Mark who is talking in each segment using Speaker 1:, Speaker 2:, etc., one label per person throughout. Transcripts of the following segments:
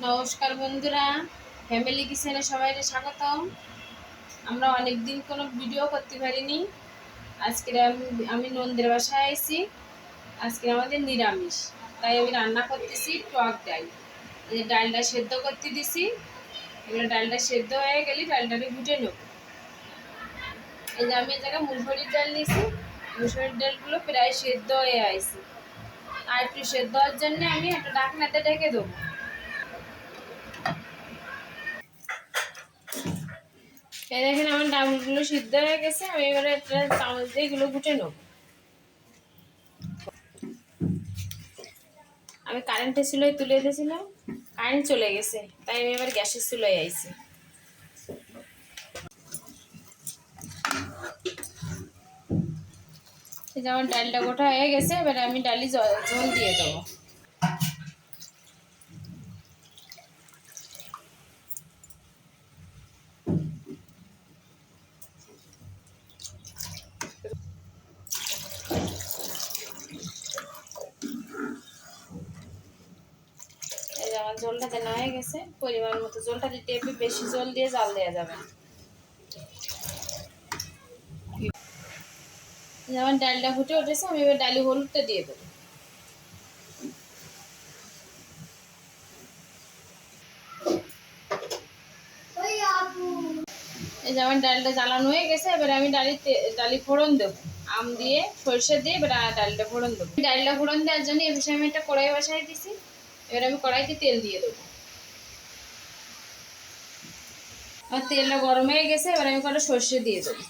Speaker 1: নমস্কার বন্ধুরা, ফ্যামিলি কিচেনে সবাইকে স্বাগতম। আমরা অনেক দিন কোনো ভিডিও করতে পারিনি। আজকে আমি নন্দের বাসায় আইছি। আজকে আমাদের নিরামিষ, তাই আমি রান্না করতেছি টক ডাল। এই ডালটা সেদ্ধ করতে দিছি। এগুলো ডালটা সেদ্ধ হয়ে গেলে ডালটাকে গুটে নেব। এই যে আমি এই জায়গায় মুসুরির ডাল নিয়েছি। মুসুরির ডালগুলো প্রায় সেদ্ধ হয়ে আইছে। আর একটু সেদ্ধ হওয়ার জন্য আমি একটা ঢাকনাতে ঢেকে দেবো। এই দেখেন আমার ডালগুলো সিদ্ধ হয়ে গেছে। আমি এবারে একটা চামচ দিয়ে এগুলো গুটে নেব। আমি কারেন্টের চুলোয় তুলে দিয়েছিলাম, কারেন্ট চলে গেছে, তাই আমি এবার গ্যাসের চুলোয় আইছি। যেমন ডালটা গোটা হয়ে গেছে, এবারে আমি ডালি জল দিয়ে দেবো। এই যে আমার জলটা দেওয়া হয়ে গেছে। পরিমাণ মতো জলটা দিতে হবে, বেশি জল দিয়ে জাল দেওয়া যাবে না। যেমন ডালটা ফুটে উঠেছে, আমি এবার ডালি হলুদটা দিয়ে দেবো। এই যেমন ডালটা জ্বালানো হয়ে গেছে, এবারে আমি ডালি ফোড়ন দেবো। আম দিয়ে সরষে দিয়ে এবার ডালটা ফোড়ন দেবো। ডালটা ফোড়ন দেওয়ার জন্য এই বিষয়ে আমি একটা কড়াই বসাই দিছি। এবার আমি কড়াইতে তেল দিয়ে দেবো। আর তেলটা গরম হয়ে গেছে, এবার আমি কটা সর্ষে দিয়ে দেবো।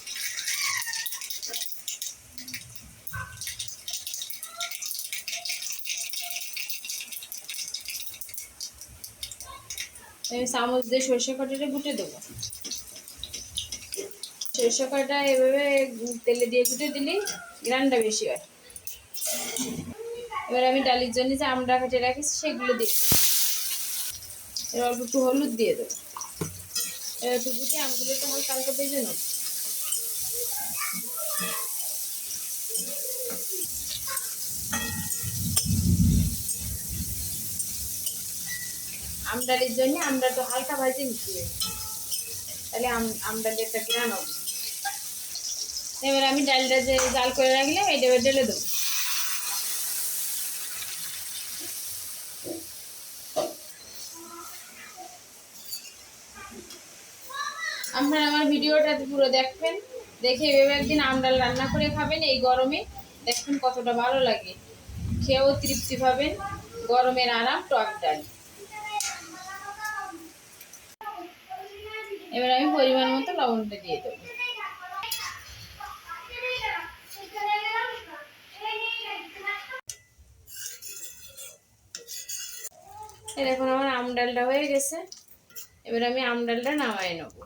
Speaker 1: আমি চামচ দিয়ে সর্ষে কটাটা গুটে দেবো। সর্ষে কটা এভাবে তেলে দিয়ে গুটে দিলেই গ্রানটা বেশি হয়। এবার আমি ডালির জন্য যে আমড়া কেটে রাখিছি সেগুলো দিয়ে দেবো। এবার অল্প একটু হলুদ দিয়ে দেবো। এবার একটু গুটে আমগুলো একটু হালকা হালকা ভেজে নেবো। আমডালির জন্য আমরা তো হালকা ভাজে নিচ্ছি, তাহলে আমডালি একটা গ্রান হবে। এবার আমি ডালটা যে জাল করে রাখলাম এটা এবার ঢেলে দেবো। আপনারা আমার ভিডিওটা পুরো দেখবেন, দেখে এভাবে একদিন আমডাল রান্না করে খাবেন এই গরমে। দেখবেন কতটা ভালো লাগে, খেয়েও তৃপ্তি পাবেন। গরমের আরাম টক ডাল। এবার আমি পরিমাণ মতো লবণটা দিয়ে দেবো। এই দেখুন আমার আমডালটা হয়ে গেছে। এবার আমি আমডালটা নামাই নেবো।